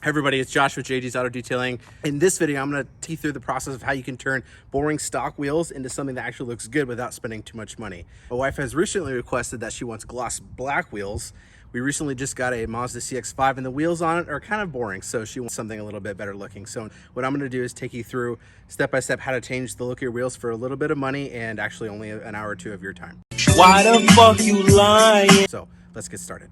Hey everybody, it's Josh with JG's Auto Detailing. In this video, I'm going to take you through the process of how you can turn boring stock wheels into something that actually looks good without spending too much money. My wife has recently requested that she wants gloss black wheels. We recently just got a Mazda CX-5 and the wheels on it are kind of boring, so she wants something a little bit better looking. So what I'm going to do is take you through step by step how to change the look of your wheels for a little bit of money and actually only an hour or two of your time. Why the fuck you lying? So let's get started.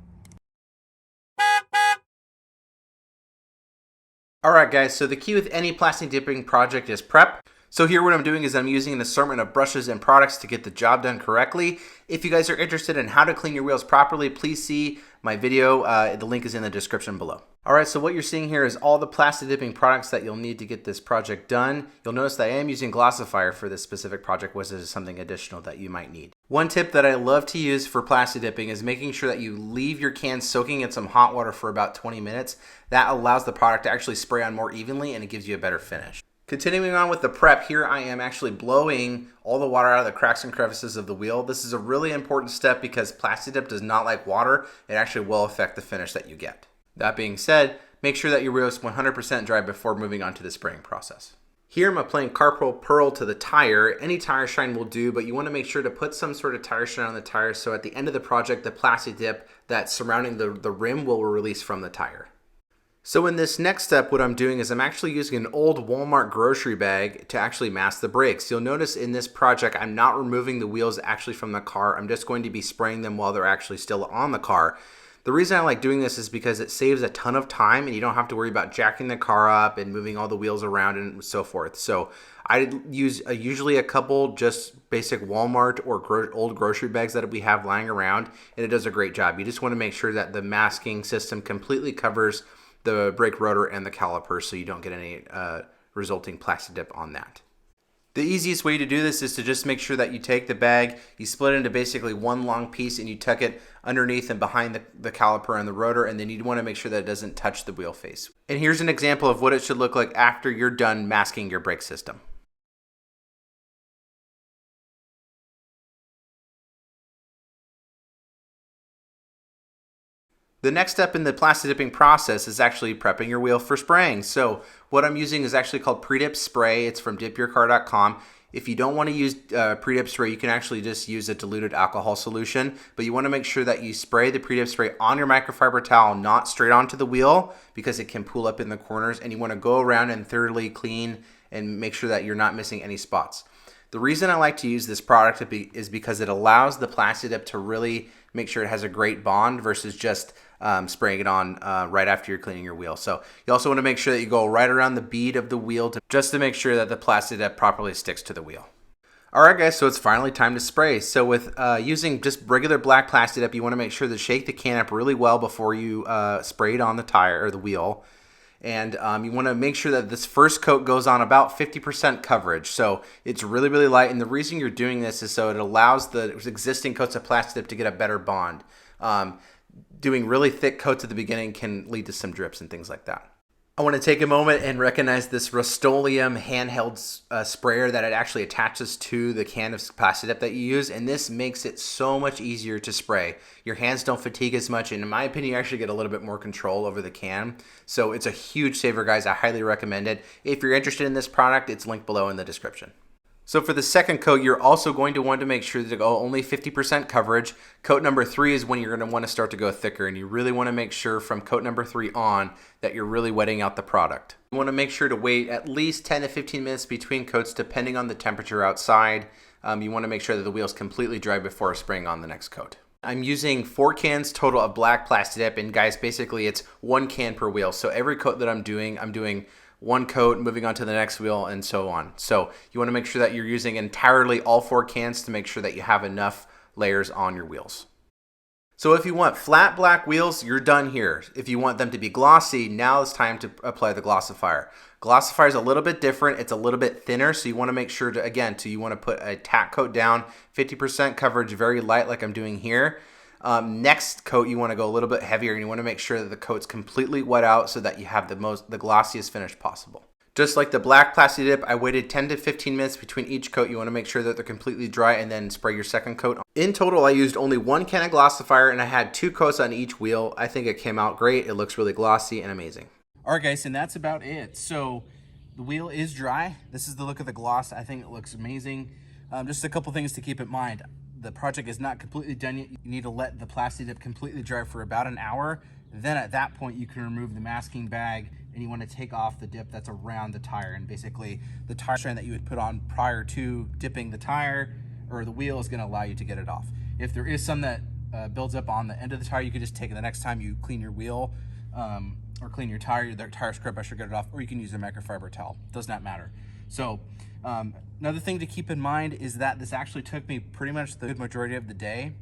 Alright guys, so the key with any plastic dipping project is prep. So here what I'm doing is I'm using an assortment of brushes and products to get the job done correctly. If you guys are interested in how to clean your wheels properly, please see my video. The link is in the description below. Alright, so what you're seeing here is all the plastic dipping products that you'll need to get this project done. You'll notice that I am using glossifier for this specific project, which is something additional that you might need. One tip that I love to use for plastic dipping is making sure that you leave your can soaking in some hot water for about 20 minutes. That allows the product to actually spray on more evenly and it gives you a better finish. Continuing on with the prep, here I am actually blowing all the water out of the cracks and crevices of the wheel. This is a really important step because Plasti Dip does not like water. It actually will affect the finish that you get. That being said, make sure that your wheel is 100% dry before moving on to the spraying process. Here I'm applying carpal pearl to the tire. Any tire shine will do, but you want to make sure to put some sort of tire shine on the tire so at the end of the project, the Plasti Dip that's surrounding the rim will release from the tire. So in this next step, what I'm doing is I'm actually using an old Walmart grocery bag to actually mask the brakes. You'll notice in this project, I'm not removing the wheels actually from the car. I'm just going to be spraying them while they're actually still on the car. The reason I like doing this is because it saves a ton of time and you don't have to worry about jacking the car up and moving all the wheels around and so forth. So I use usually a couple just basic Walmart or old grocery bags that we have lying around, and it does a great job. You just want to make sure that the masking system completely covers the brake rotor and the caliper so you don't get any resulting plastic dip on that. The easiest way to do this is to just make sure that you take the bag, you split it into basically one long piece and you tuck it underneath and behind the caliper and the rotor, and then you want to make sure that it doesn't touch the wheel face. And here's an example of what it should look like after you're done masking your brake system. The next step in the plastic dipping process is actually prepping your wheel for spraying. So what I'm using is actually called pre-dip spray. It's from dipyourcar.com. If you don't want to use pre-dip spray, you can actually just use a diluted alcohol solution, but you want to make sure that you spray the pre-dip spray on your microfiber towel, not straight onto the wheel because it can pool up in the corners, and you want to go around and thoroughly clean and make sure that you're not missing any spots. The reason I like to use this product is because it allows the Plasti Dip to really make sure it has a great bond versus just spraying it on right after you're cleaning your wheel. So you also want to make sure that you go right around the bead of the wheel just to make sure that the Plasti Dip properly sticks to the wheel. Alright guys, so it's finally time to spray. So with using just regular black Plasti Dip, you want to make sure to shake the can up really well before you spray it on the tire or the wheel. And you want to make sure that this first coat goes on about 50% coverage. So it's really, really light. And the reason you're doing this is so it allows the existing coats of Plasti Dip to get a better bond. Doing really thick coats at the beginning can lead to some drips and things like that. I want to take a moment and recognize this rust-oleum handheld sprayer that it actually attaches to the can of Plasti Dip that you use, and this makes it so much easier to spray. Your hands don't fatigue as much, and in my opinion, you actually get a little bit more control over the can. So it's a huge saver, guys. I highly recommend it. If you're interested in this product, it's linked below in the description. So for the second coat, you're also going to want to make sure to go only 50% coverage. Coat number 3 is when you're going to want to start to go thicker, and you really want to make sure from coat number 3 on that you're really wetting out the product. You want to make sure to wait at least 10 to 15 minutes between coats depending on the temperature outside. You want to make sure that the wheel's completely dry before spraying on the next coat. I'm using 4 cans total of black Plasti Dip, and guys, basically it's 1 can per wheel. So every coat that I'm doing 1 coat, moving on to the next wheel, and so on. So you want to make sure that you're using entirely all 4 cans to make sure that you have enough layers on your wheels. So if you want flat black wheels, you're done here. If you want them to be glossy, now it's time to apply the glossifier. Glossifier is a little bit different. It's a little bit thinner, so you want to make sure to, you want to put a tack coat down, 50% coverage, very light like I'm doing here. Next coat, you want to go a little bit heavier, and you want to make sure that the coat's completely wet out so that you have the glossiest finish possible. Just like the black Plasti Dip, I waited 10 to 15 minutes between each coat. You want to make sure that they're completely dry and then spray your second coat. In total, I used only 1 can of glossifier and I had 2 coats on each wheel. I think it came out great. It looks really glossy and amazing. All right, guys, and that's about it. So the wheel is dry. This is the look of the gloss. I think it looks amazing. Just a couple things to keep in mind. The project is not completely done yet. You need to let the Plasti Dip completely dry for about an hour. Then at that point, you can remove the masking bag and you want to take off the dip that's around the tire. And basically the tire strand that you would put on prior to dipping the tire or the wheel is going to allow you to get it off. If there is some that builds up on the end of the tire, you can just take it the next time you clean your wheel or clean your tire scrub brush, or get it off, or you can use a microfiber towel. Does not matter. So another thing to keep in mind is that this actually took me pretty much the good majority of the day.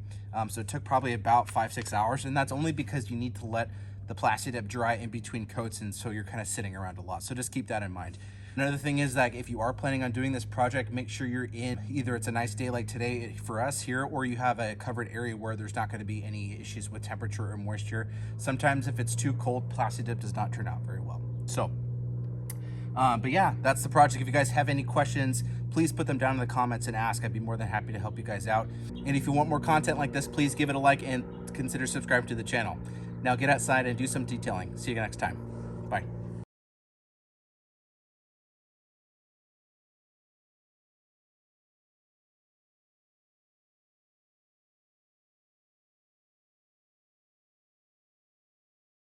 So it took probably about 5-6 hours, and that's only because you need to let the Plasti Dip dry in between coats, and so you're kind of sitting around a lot. So just keep that in mind. Another thing is that if you are planning on doing this project, make sure you're in, either it's a nice day like today for us here, or you have a covered area where there's not going to be any issues with temperature or moisture. Sometimes if it's too cold, Plasti Dip does not turn out very well. So, but yeah, that's the project. If you guys have any questions, please put them down in the comments and ask. I'd be more than happy to help you guys out. And if you want more content like this, please give it a like and consider subscribing to the channel. Now get outside and do some detailing. See you next time. Bye.